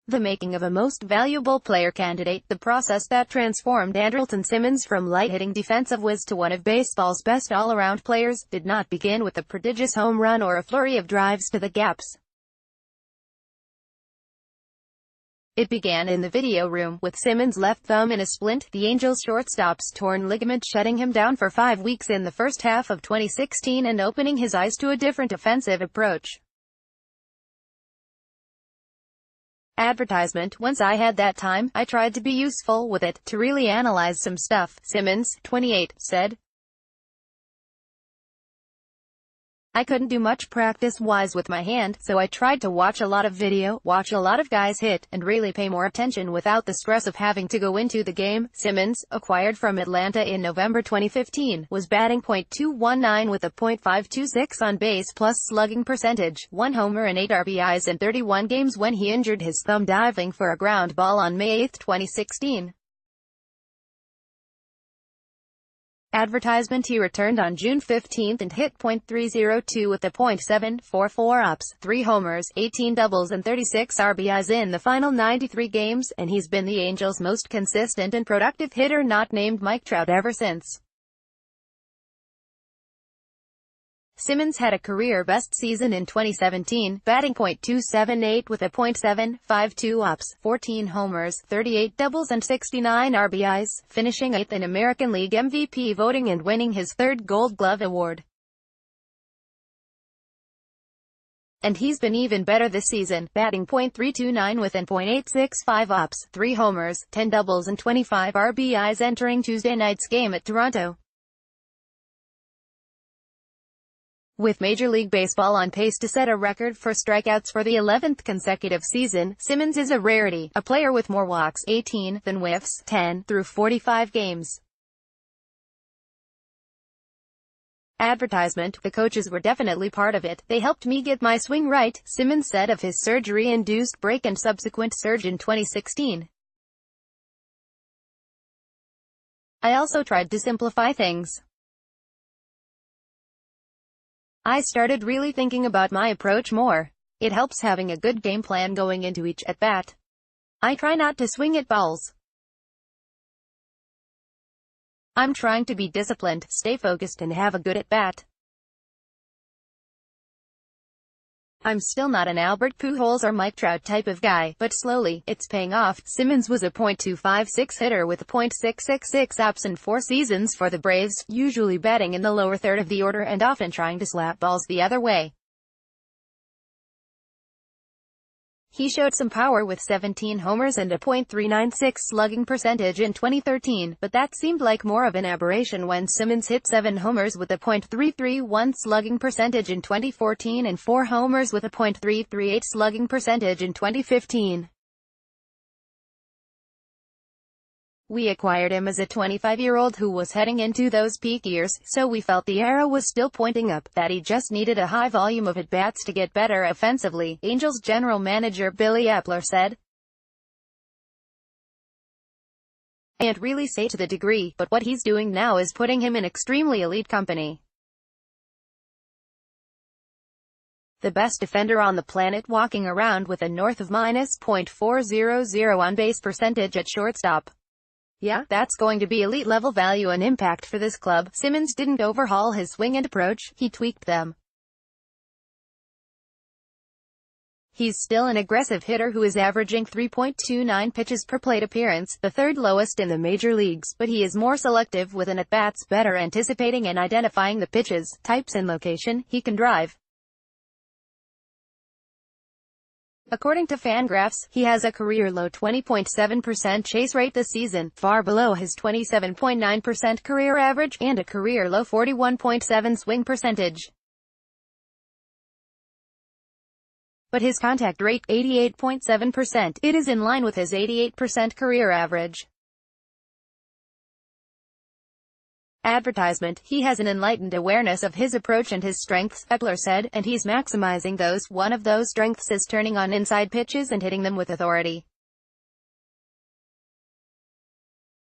The making of a most valuable player candidate, the process that transformed Andrelton Simmons from light-hitting defensive whiz to one of baseball's best all-around players, did not begin with a prodigious home run or a flurry of drives to the gaps. It began in the video room, with Simmons' left thumb in a splint, the Angels' shortstop's torn ligament shutting him down for 5 weeks in the first half of 2016 and opening his eyes to a different offensive approach. Advertisement: once I had that time, I tried to be useful with it, to really analyze some stuff, Simmons, 28, said. I couldn't do much practice-wise with my hand, so I tried to watch a lot of video, watch a lot of guys hit, and really pay more attention without the stress of having to go into the game. Simmons, acquired from Atlanta in November 2015, was batting .219 with a .526 on-base plus slugging percentage, 1 homer and 8 RBIs in 31 games when he injured his thumb diving for a ground ball on May 8, 2016. Advertisement: he returned on June 15 and hit .302 with a .744 ops, 3 homers, 18 doubles and 36 RBIs in the final 93 games, and he's been the Angels' most consistent and productive hitter not named Mike Trout ever since. Simmons had a career-best season in 2017, batting .278 with a .752 ops, 14 homers, 38 doubles and 69 RBIs, finishing 8th in American League MVP voting and winning his 3rd Gold Glove award. And he's been even better this season, batting .329 with an .865 ops, 3 homers, 10 doubles and 25 RBIs entering Tuesday night's game at Toronto. With Major League Baseball on pace to set a record for strikeouts for the 11th consecutive season, Simmons is a rarity, a player with more walks, 18, than whiffs, 10, through 45 games. Advertisement: the coaches were definitely part of it. They helped me get my swing right, Simmons said of his surgery-induced break and subsequent surge in 2016. I also tried to simplify things. I started really thinking about my approach more. It helps having a good game plan going into each at-bat. I try not to swing at balls. I'm trying to be disciplined, stay focused and have a good at-bat. I'm still not an Albert Pujols or Mike Trout type of guy, but slowly, it's paying off. Simmons was a .256 hitter with a .666 ops in 4 seasons for the Braves, usually batting in the lower third of the order and often trying to slap balls the other way. He showed some power with 17 homers and a .396 slugging percentage in 2013, but that seemed like more of an aberration when Simmons hit 7 homers with a .331 slugging percentage in 2014 and 4 homers with a .338 slugging percentage in 2015. We acquired him as a 25-year-old who was heading into those peak years, so we felt the arrow was still pointing up, that he just needed a high volume of at-bats to get better offensively, Angels general manager Billy Epler said. I can't really say to the degree, but what he's doing now is putting him in extremely elite company. The best defender on the planet, walking around with a north of -.400 on-base percentage at shortstop. Yeah, that's going to be elite level value and impact for this club. Simmons didn't overhaul his swing and approach, he tweaked them. He's still an aggressive hitter who is averaging 3.29 pitches per plate appearance, the 3rd lowest in the major leagues, but he is more selective with an at-bats, better anticipating and identifying the pitches, types and location he can drive. According to Fangraphs, he has a career-low 20.7% chase rate this season, far below his 27.9% career average, and a career-low 41.7% swing percentage. But his contact rate, 88.7%, it is in line with his 88% career average. Advertisement: he has an enlightened awareness of his approach and his strengths, Epler said, and he's maximizing those. One of those strengths is turning on inside pitches and hitting them with authority.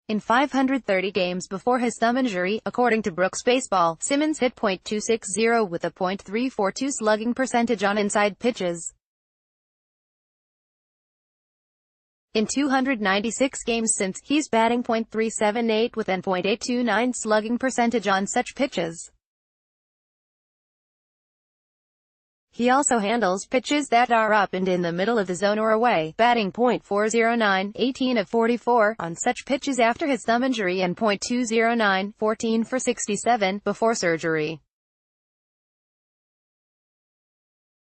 In 530 games before his thumb injury, according to Brooks Baseball, Simmons hit .260 with a .342 slugging percentage on inside pitches. in 296 games since. He's batting .378 with an .829 slugging percentage on such pitches. He also handles pitches that are up and in the middle of the zone or away, batting .409, 18 of 44, on such pitches after his thumb injury, and .209, 14 for 67, before surgery.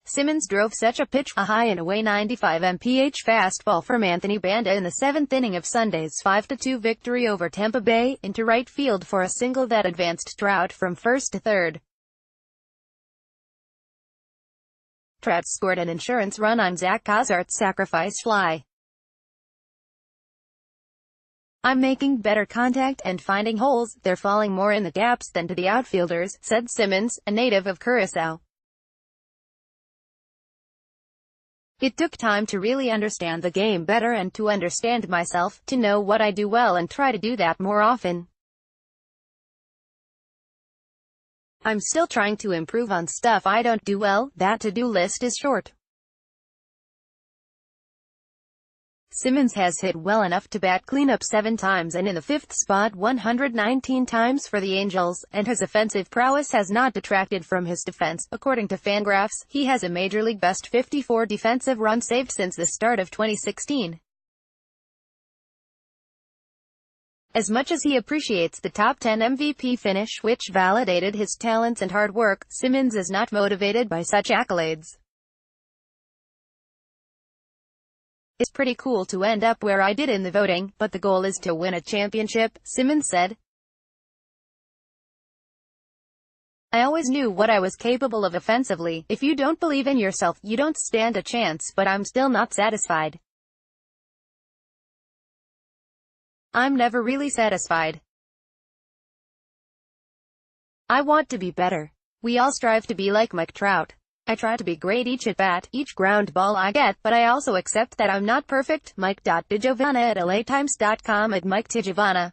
Simmons drove such a pitch, a high and away 95 mph fastball from Anthony Banda in the 7th inning of Sunday's 5-2 victory over Tampa Bay, into right field for a single that advanced Trout from first to third. Trout scored an insurance run on Zach Cozart's sacrifice fly. "I'm making better contact and finding holes, they're falling more in the gaps than to the outfielders," said Simmons, a native of Curaçao. "It took time to really understand the game better and to understand myself, to know what I do well and try to do that more often. I'm still trying to improve on stuff I don't do well. That to-do list is short." Simmons has hit well enough to bat cleanup 7 times and in the 5th spot 119 times for the Angels, and his offensive prowess has not detracted from his defense. According to Fangraphs, he has a Major League best 54 defensive runs saved since the start of 2016. As much as he appreciates the top 10 MVP finish, which validated his talents and hard work, Simmons is not motivated by such accolades. "It's pretty cool to end up where I did in the voting, but the goal is to win a championship," Simmons said. "I always knew what I was capable of offensively. If you don't believe in yourself, you don't stand a chance, but I'm still not satisfied. I'm never really satisfied. I want to be better. We all strive to be like Mike Trout. I try to be great each at-bat, each ground ball I get, but I also accept that I'm not perfect." Mike.DiGiovanna at LATimes.com. At Mike Tigiovanna.